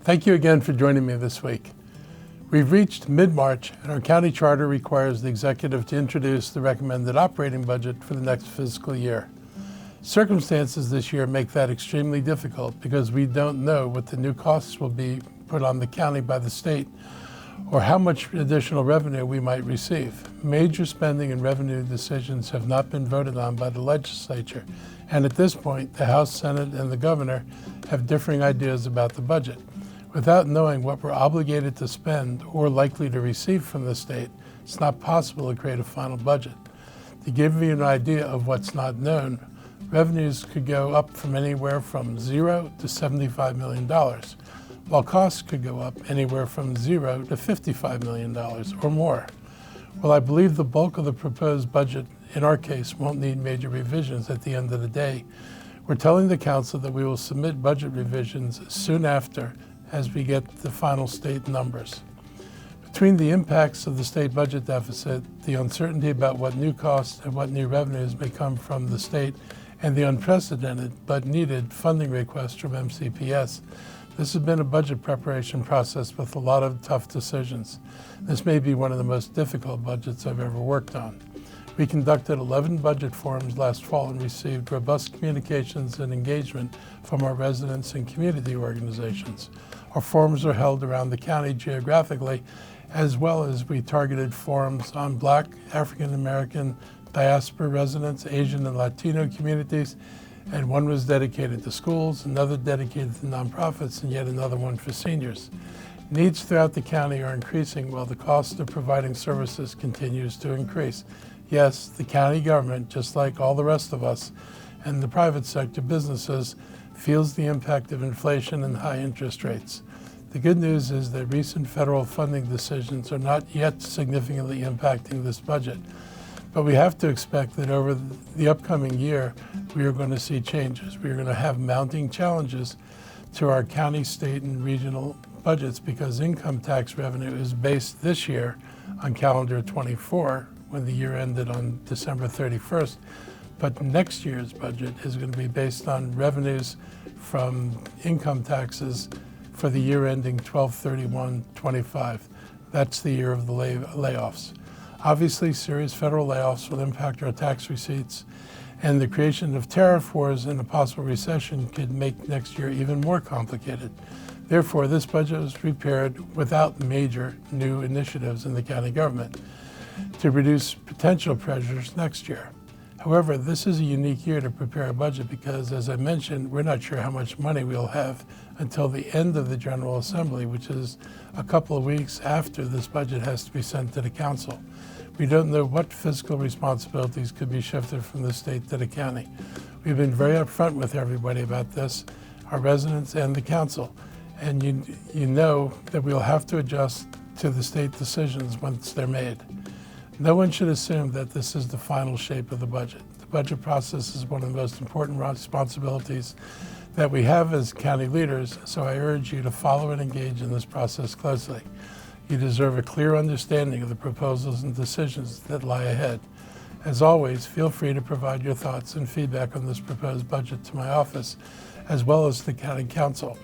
Thank you again for joining me this week. We've reached mid-March and our county charter requires the executive to introduce the recommended operating budget for the next fiscal year. Circumstances this year make that extremely difficult because we don't know what the new costs will be put on the county by the state or how much additional revenue we might receive. Major spending and revenue decisions have not been voted on by the legislature, and at this point, the House, Senate, and the governor have differing ideas about the budget. Without knowing what we're obligated to spend or likely to receive from the state, it's not possible to create a final budget. To give you an idea of what's not known, revenues could go up from anywhere from $0 to $75 million, while costs could go up anywhere from $0 to $55 million or more. While I believe the bulk of the proposed budget, in our case, won't need major revisions at the end of the day, we're telling the council that we will submit budget revisions soon after as we get the final state numbers. Between the impacts of the state budget deficit, the uncertainty about what new costs and what new revenues may come from the state, and the unprecedented but needed funding requests from MCPS, this has been a budget preparation process with a lot of tough decisions. This may be one of the most difficult budgets I've ever worked on. We conducted 11 budget forums last fall and received robust communications and engagement from our residents and community organizations. Our forums are held around the county geographically, as well as we targeted forums on Black, African American, diaspora residents, Asian and Latino communities, and one was dedicated to schools, another dedicated to nonprofits, and yet another one for seniors. Needs throughout the county are increasing while the cost of providing services continues to increase. Yes, the county government, just like all the rest of us, and the private sector businesses, feels the impact of inflation and high interest rates. The good news is that recent federal funding decisions are not yet significantly impacting this budget. But we have to expect that over the upcoming year, we are going to see changes. We are going to have mounting challenges to our county, state, and regional budgets because income tax revenue is based this year on calendar 24, when the year ended on December 31st. But next year's budget is going to be based on revenues from income taxes for the year ending 12/31/25. That's the year of the layoffs. Obviously, serious federal layoffs will impact our tax receipts, and the creation of tariff wars and a possible recession could make next year even more complicated. Therefore, this budget was prepared without major new initiatives in the county government to reduce potential pressures next year. However, this is a unique year to prepare a budget because, as I mentioned, we're not sure how much money we'll have until the end of the General Assembly, which is a couple of weeks after this budget has to be sent to the council. We don't know what fiscal responsibilities could be shifted from the state to the county. We've been very upfront with everybody about this, our residents and the council, and you know that we'll have to adjust to the state decisions once they're made. No one should assume that this is the final shape of the budget. The budget process is one of the most important responsibilities that we have as county leaders, so I urge you to follow and engage in this process closely. You deserve a clear understanding of the proposals and decisions that lie ahead. As always, feel free to provide your thoughts and feedback on this proposed budget to my office, as well as the county council.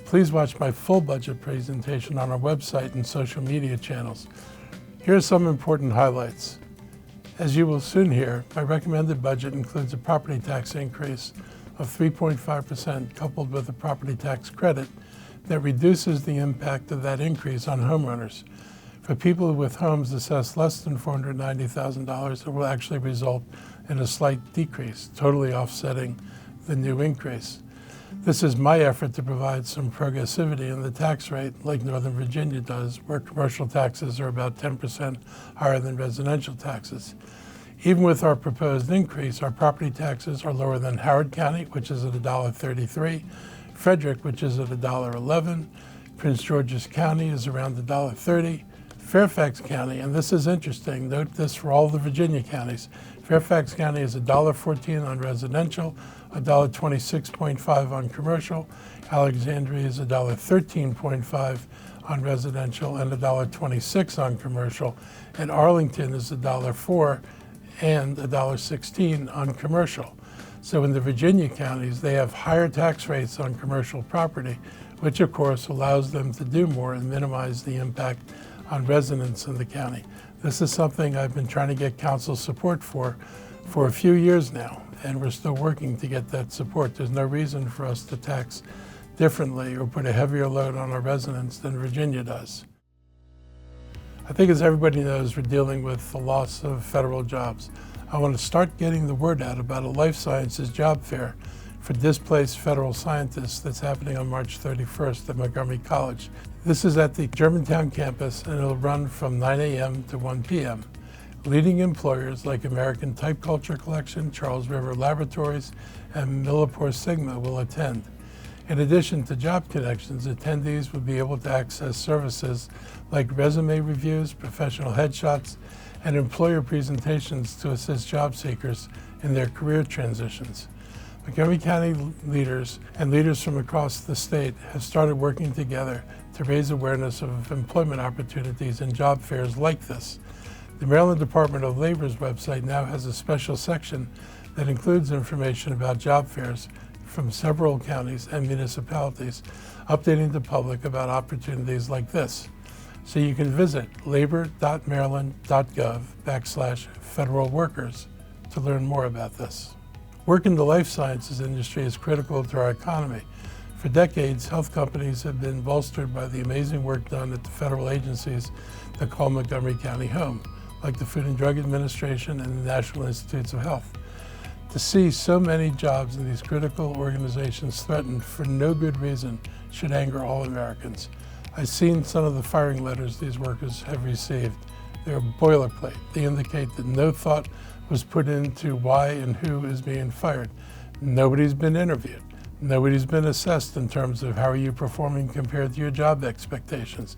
Please watch my full budget presentation on our website and social media channels. Here are some important highlights. As you will soon hear, my recommended budget includes a property tax increase of 3.5% coupled with a property tax credit that reduces the impact of that increase on homeowners. For people with homes assessed less than $490,000, it will actually result in a slight decrease, totally offsetting the new increase. This is my effort to provide some progressivity in the tax rate like Northern Virginia does, where commercial taxes are about 10% higher than residential taxes. Even with our proposed increase, our property taxes are lower than Howard County, which is at $1.33, Frederick, which is at $1.11, Prince George's County is around $1.30, Fairfax County, and this is interesting, note this for all the Virginia counties, Fairfax County is $1.14 on residential, $1.26.5 on commercial, Alexandria is $1.13.5 on residential and $1.26 on commercial, and Arlington is $1.04 and $1.16 on commercial. So in the Virginia counties, they have higher tax rates on commercial property, which of course allows them to do more and minimize the impact on residents in the county. This is something I've been trying to get council support for a few years now, and we're still working to get that support. There's no reason for us to tax differently or put a heavier load on our residents than Virginia does. I think, as everybody knows, we're dealing with the loss of federal jobs. I want to start getting the word out about a life sciences job fair for displaced federal scientists that's happening on March 31st at Montgomery College. This is at the Germantown campus, and it'll run from 9 a.m. to 1 p.m. Leading employers like American Type Culture Collection, Charles River Laboratories, and Millipore Sigma will attend. In addition to job connections, attendees will be able to access services like resume reviews, professional headshots, and employer presentations to assist job seekers in their career transitions. Montgomery County leaders and leaders from across the state have started working together to raise awareness of employment opportunities in job fairs like this. The Maryland Department of Labor's website now has a special section that includes information about job fairs from several counties and municipalities, updating the public about opportunities like this. So you can visit labor.maryland.gov/federal workers to learn more about this. Work in the life sciences industry is critical to our economy. For decades, health companies have been bolstered by the amazing work done at the federal agencies that call Montgomery County home, like the Food and Drug Administration and the National Institutes of Health. To see so many jobs in these critical organizations threatened for no good reason should anger all Americans. I've seen some of the firing letters these workers have received. They're boilerplate. They indicate that no thought was put into why and who is being fired. Nobody's been interviewed. Nobody's been assessed in terms of how are you performing compared to your job expectations.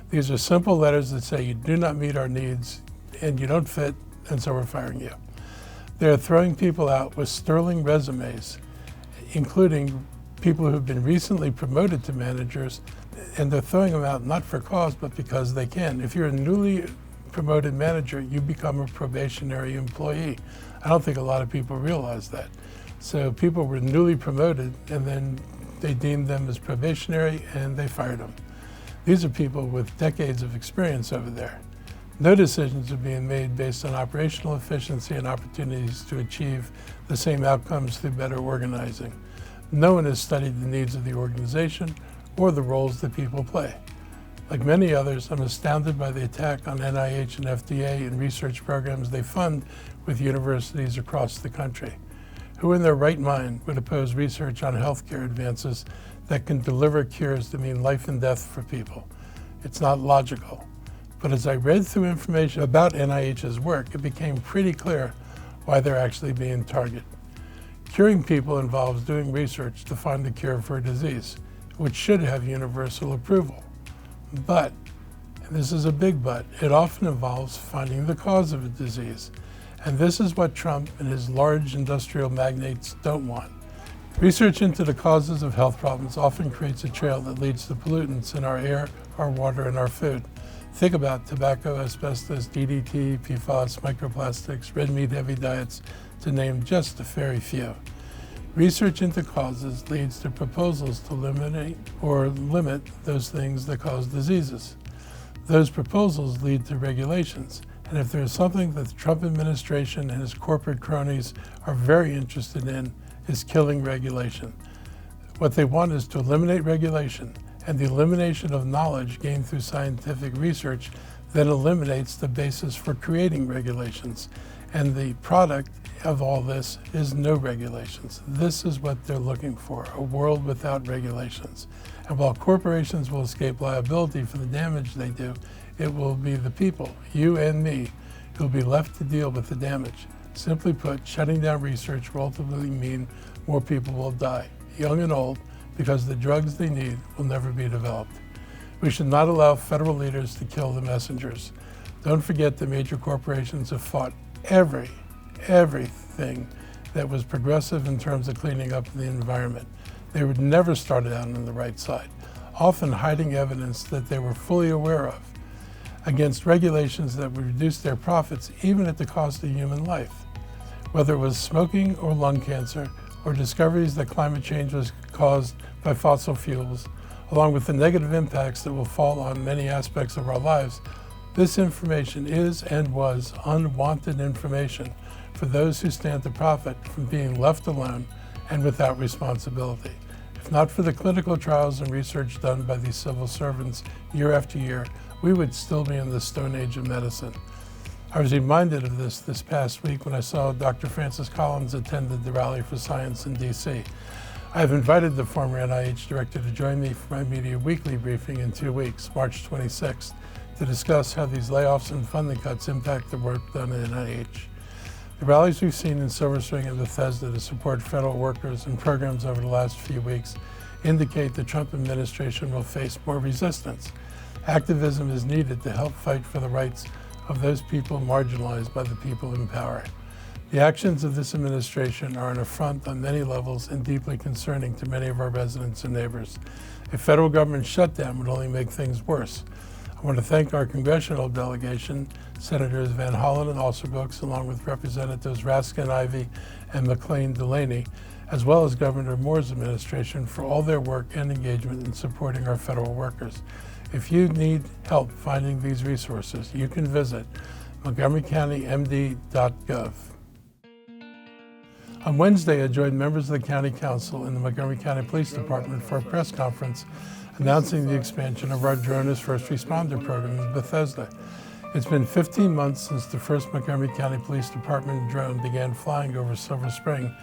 These are simple letters that say you do not meet our needs and you don't fit, and so we're firing you. They're throwing people out with sterling resumes, including people who've been recently promoted to managers, and they're throwing them out not for cause, but because they can. If you're a newly promoted manager, you become a probationary employee. I don't think a lot of people realize that. So people were newly promoted, and then they deemed them as probationary, and they fired them. These are people with decades of experience over there. No decisions are being made based on operational efficiency and opportunities to achieve the same outcomes through better organizing. No one has studied the needs of the organization or the roles that people play. Like many others, I'm astounded by the attack on NIH and FDA and research programs they fund with universities across the country. Who in their right mind would oppose research on healthcare advances that can deliver cures that mean life and death for people? It's not logical. But as I read through information about NIH's work, it became pretty clear why they're actually being targeted. Curing people involves doing research to find a cure for a disease, which should have universal approval. But, and this is a big but, it often involves finding the cause of a disease. And this is what Trump and his large industrial magnates don't want. Research into the causes of health problems often creates a trail that leads to pollutants in our air, our water, and our food. Think about tobacco, asbestos, DDT, PFAS, microplastics, red meat heavy diets, to name just a very few. Research into causes leads to proposals to eliminate or limit those things that cause diseases. Those proposals lead to regulations. And if there's something that the Trump administration and his corporate cronies are very interested in, is killing regulation. What they want is to eliminate regulation, and the elimination of knowledge gained through scientific research then eliminates the basis for creating regulations. And the product of all this is no regulations. This is what they're looking for, a world without regulations. And while corporations will escape liability for the damage they do, it will be the people, you and me, who will be left to deal with the damage. Simply put, shutting down research will ultimately mean more people will die, young and old, because the drugs they need will never be developed. We should not allow federal leaders to kill the messengers. Don't forget that major corporations have fought everything that was progressive in terms of cleaning up the environment. They would never started out on the right side, often hiding evidence that they were fully aware of, against regulations that would reduce their profits even at the cost of human life. Whether it was smoking or lung cancer, or discoveries that climate change was caused by fossil fuels, along with the negative impacts that will fall on many aspects of our lives, this information is and was unwanted information for those who stand to profit from being left alone and without responsibility. If not for the clinical trials and research done by these civil servants year after year, we would still be in the Stone Age of medicine. I was reminded of this past week when I saw Dr. Francis Collins attended the Rally for Science in DC. I have invited the former NIH director to join me for my media weekly briefing in 2 weeks, March 26th, to discuss how these layoffs and funding cuts impact the work done at NIH. The rallies we've seen in Silver Spring and Bethesda to support federal workers and programs over the last few weeks indicate the Trump administration will face more resistance. Activism is needed to help fight for the rights of those people marginalized by the people in power. The actions of this administration are an affront on many levels and deeply concerning to many of our residents and neighbors. A federal government shutdown would only make things worse. I want to thank our congressional delegation, Senators Van Hollen and Alsobrooks, along with Representatives Raskin, Ivey, and McLean Delaney, as well as Governor Moore's administration for all their work and engagement in supporting our federal workers. If you need help finding these resources, you can visit montgomerycountymd.gov. On Wednesday, I joined members of the County Council and the Montgomery County Police Department for a press conference announcing the expansion of our Drone as First Responder program in Bethesda. It's been 15 months since the first Montgomery County Police Department drone began flying over Silver Spring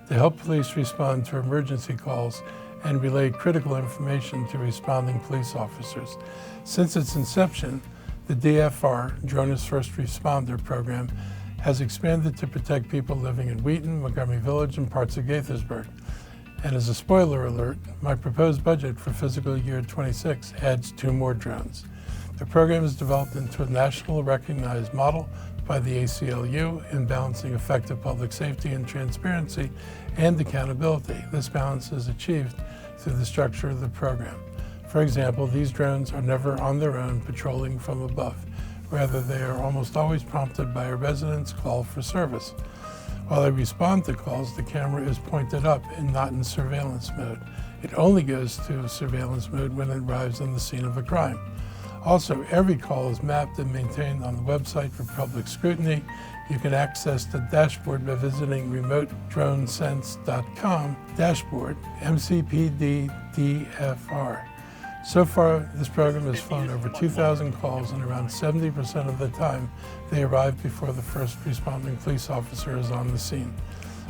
to help police respond to emergency calls and relay critical information to responding police officers. Since its inception, the DFR, Drone as First Responder program, has expanded to protect people living in Wheaton, Montgomery Village, and parts of Gaithersburg. And as a spoiler alert, my proposed budget for fiscal year 26 adds 2 more drones. The program is developed into a national recognized model by the ACLU in balancing effective public safety and transparency and accountability. This balance is achieved through the structure of the program. For example, these drones are never on their own patrolling from above. Rather, they are almost always prompted by a resident's call for service. While they respond to calls, the camera is pointed up and not in surveillance mode. It only goes to surveillance mode when it arrives on the scene of a crime. Also, every call is mapped and maintained on the website for public scrutiny. You can access the dashboard by visiting remotedronesense.com dashboard MCPD-DFR. So far, this program has flown over 2,000 calls, and around 70% of the time, they arrive before the first responding police officer is on the scene.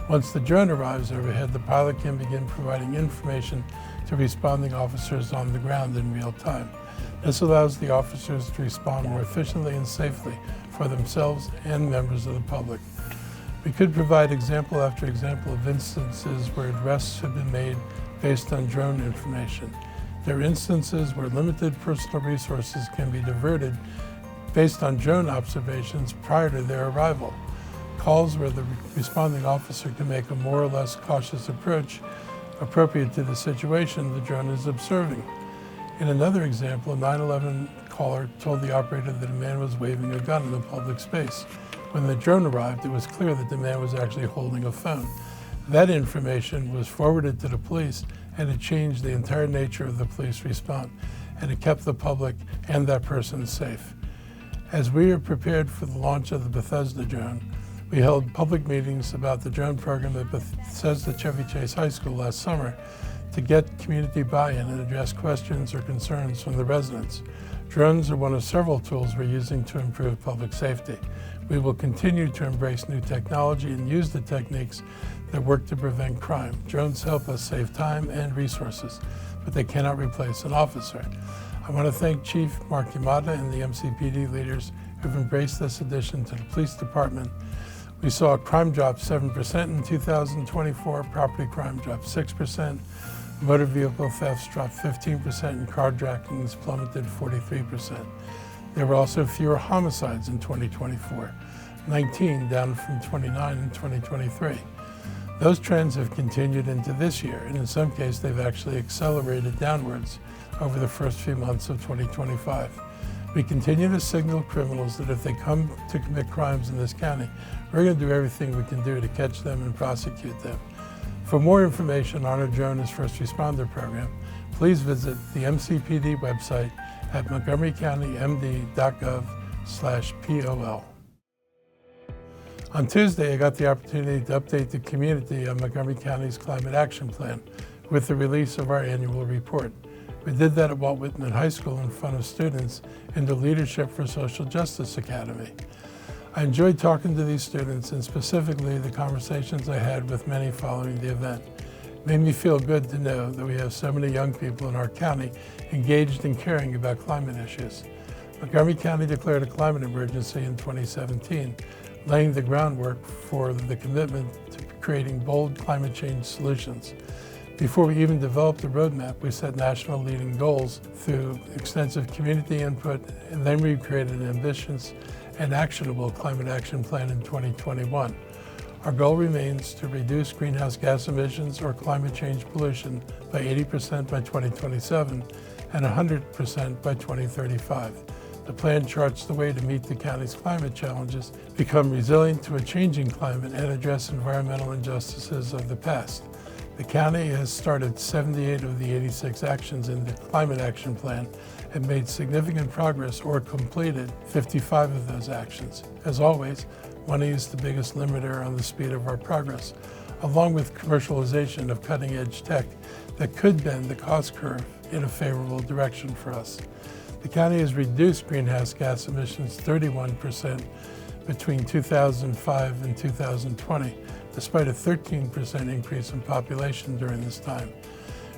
Once the drone arrives overhead, the pilot can begin providing information to responding officers on the ground in real time. This allows the officers to respond more efficiently and safely for themselves and members of the public. We could provide example after example of instances where arrests have been made based on drone information. There are instances where limited personal resources can be diverted based on drone observations prior to their arrival. Calls where the responding officer can make a more or less cautious approach appropriate to the situation the drone is observing. In another example, a 911 caller told the operator that a man was waving a gun in a public space. When the drone arrived, it was clear that the man was actually holding a phone. That information was forwarded to the police, and it changed the entire nature of the police response, and it kept the public and that person safe. As we are prepared for the launch of the Bethesda drone, we held public meetings about the drone program at Bethesda Chevy Chase High School last summer to get community buy-in and address questions or concerns from the residents. Drones are one of several tools we're using to improve public safety. We will continue to embrace new technology and use the techniques that work to prevent crime. Drones help us save time and resources, but they cannot replace an officer. I want to thank Chief Mark Yamada and the MCPD leaders who've embraced this addition to the police department. We saw crime drop 7% in 2024, property crime dropped 6%, motor vehicle thefts dropped 15%, and carjackings plummeted 43%. There were also fewer homicides in 2024, 19 down from 29 in 2023. Those trends have continued into this year, and in some cases they've actually accelerated downwards over the first few months of 2025. We continue to signal criminals that if they come to commit crimes in this county, we're going to do everything we can do to catch them and prosecute them. For more information on our Drone as First Responder program, please visit the MCPD website at montgomerycountymd.gov/POL. On Tuesday, I got the opportunity to update the community on Montgomery County's Climate Action Plan with the release of our annual report. We did that at Walt Whitman High School in front of students in the Leadership for Social Justice Academy. I enjoyed talking to these students, and specifically the conversations I had with many following the event. It made me feel good to know that we have so many young people in our county engaged and caring about climate issues. Montgomery County declared a climate emergency in 2017, laying the groundwork for the commitment to creating bold climate change solutions. Before we even developed the roadmap, we set national leading goals through extensive community input, and then we created an ambitious and actionable climate action plan in 2021. Our goal remains to reduce greenhouse gas emissions or climate change pollution by 80% by 2027 and 100% by 2035. The plan charts the way to meet the county's climate challenges, become resilient to a changing climate, and address environmental injustices of the past. The county has started 78 of the 86 actions in the Climate Action Plan and made significant progress or completed 55 of those actions. As always, money is the biggest limiter on the speed of our progress, along with commercialization of cutting-edge tech that could bend the cost curve in a favorable direction for us. The county has reduced greenhouse gas emissions 31% between 2005 and 2020, despite a 13% increase in population during this time.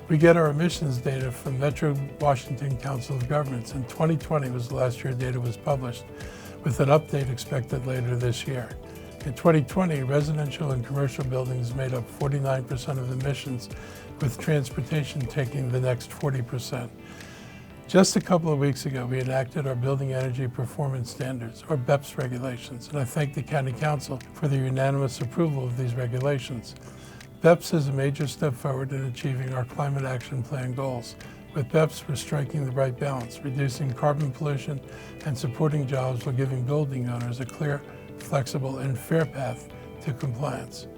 We get our emissions data from Metro Washington Council of Governments, and 2020 was the last year data was published, with an update expected later this year. In 2020, residential and commercial buildings made up 49% of emissions, with transportation taking the next 40%. Just a couple of weeks ago, we enacted our Building Energy Performance Standards, or BEPS regulations, and I thank the County Council for the unanimous approval of these regulations. BEPS is a major step forward in achieving our Climate Action Plan goals. With BEPS, we're striking the right balance, reducing carbon pollution and supporting jobs while giving building owners a clear, flexible, and fair path to compliance.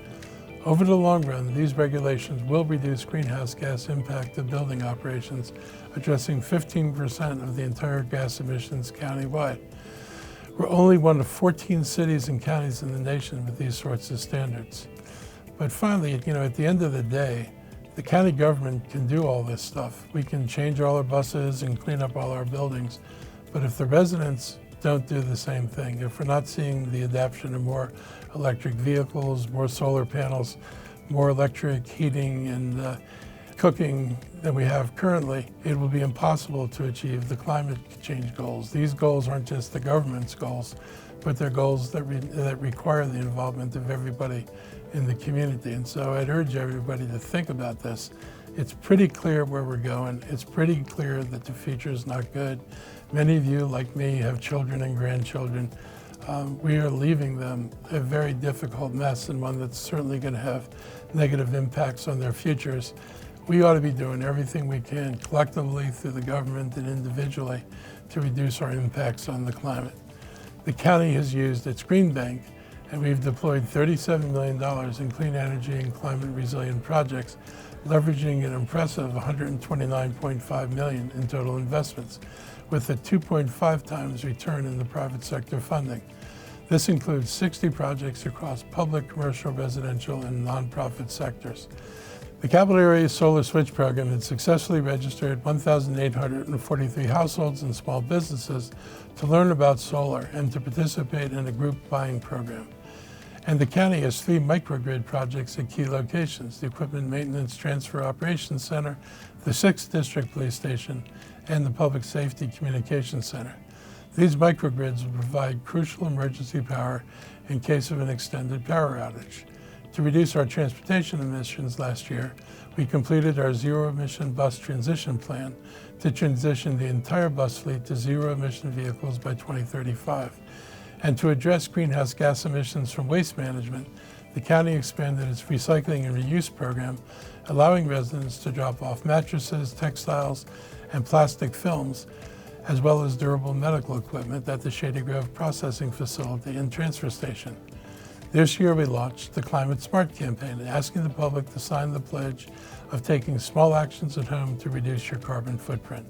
Over the long run, these regulations will reduce greenhouse gas impact of building operations, addressing 15% of the entire gas emissions countywide. We're only one of 14 cities and counties in the nation with these sorts of standards. But finally, at the end of the day, the county government can do all this stuff. We can change all our buses and clean up all our buildings, but if the residents don't do the same thing, if we're not seeing the adoption of more electric vehicles, more solar panels, more electric heating and cooking than we have currently, it will be impossible to achieve the climate change goals. These goals aren't just the government's goals, but they're goals that require the involvement of everybody in the community. And so I'd urge everybody to think about this. It's pretty clear where we're going. It's pretty clear that the future is not good. Many of you, like me, have children and grandchildren. We are leaving them a very difficult mess, and one that's certainly going to have negative impacts on their futures. We ought to be doing everything we can collectively through the government and individually to reduce our impacts on the climate. The county has used its Green Bank, and we've deployed $37 million in clean energy and climate resilient projects, leveraging an impressive $129.5 million in total investments, with a 2.5 times return in the private sector funding. This includes 60 projects across public, commercial, residential, and nonprofit sectors. The Capital Area Solar Switch program had successfully registered 1,843 households and small businesses to learn about solar and to participate in a group buying program. And the county has 3 microgrid projects at key locations: the Equipment Maintenance Transfer Operations Center, the 6th District Police Station, and the Public Safety Communications Center. These microgrids will provide crucial emergency power in case of an extended power outage. To reduce our transportation emissions last year, we completed our zero-emission bus transition plan to transition the entire bus fleet to zero-emission vehicles by 2035. And to address greenhouse gas emissions from waste management, the county expanded its recycling and reuse program, allowing residents to drop off mattresses, textiles, and plastic films, as well as durable medical equipment at the Shady Grove Processing Facility and Transfer Station. This year we launched the Climate Smart campaign, asking the public to sign the pledge of taking small actions at home to reduce your carbon footprint.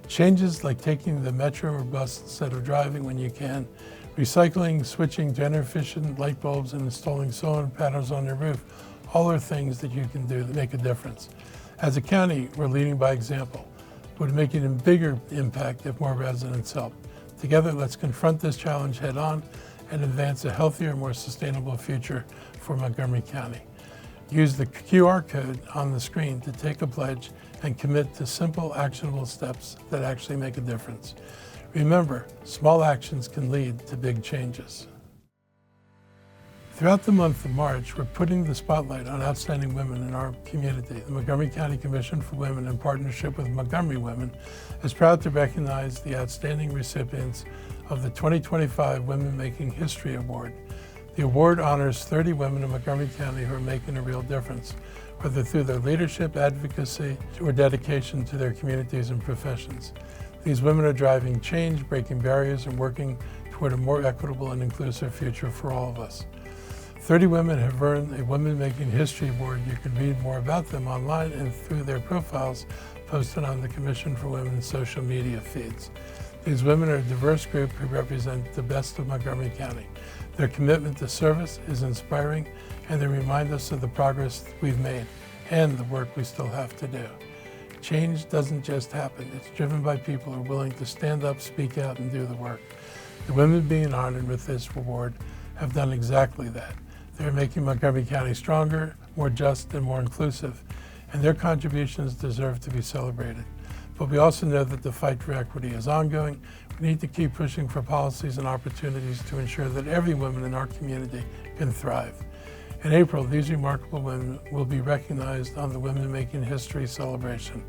Changes like taking the metro or bus instead of driving when you can, recycling, switching to energy-efficient light bulbs, and installing solar panels on your roof, all are things that you can do that make a difference. As a county, we're leading by example. It would make an even bigger impact if more residents help. Together, let's confront this challenge head on and advance a healthier, more sustainable future for Montgomery County. Use the QR code on the screen to take a pledge and commit to simple, actionable steps that actually make a difference. Remember, small actions can lead to big changes. Throughout the month of March, we're putting the spotlight on outstanding women in our community. The Montgomery County Commission for Women, in partnership with Montgomery Women, is proud to recognize the outstanding recipients of the 2025 Women Making History Award. The award honors 30 women in Montgomery County who are making a real difference, whether through their leadership, advocacy, or dedication to their communities and professions. These women are driving change, breaking barriers, and working toward a more equitable and inclusive future for all of us. 30 women have earned a Women Making History Award. You can read more about them online and through their profiles posted on the Commission for Women's social media feeds. These women are a diverse group who represent the best of Montgomery County. Their commitment to service is inspiring, and they remind us of the progress we've made and the work we still have to do. Change doesn't just happen. It's driven by people who are willing to stand up, speak out, and do the work. The women being honored with this award have done exactly that. They're making Montgomery County stronger, more just, and more inclusive, and their contributions deserve to be celebrated. But we also know that the fight for equity is ongoing. We need to keep pushing for policies and opportunities to ensure that every woman in our community can thrive. In April, these remarkable women will be recognized on the Women Making History celebration.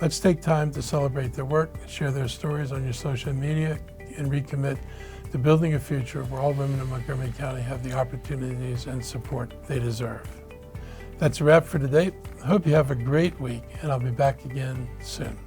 Let's take time to celebrate their work, share their stories on your social media, and recommit to building a future where all women in Montgomery County have the opportunities and support they deserve. That's a wrap for today. I hope you have a great week, and I'll be back again soon.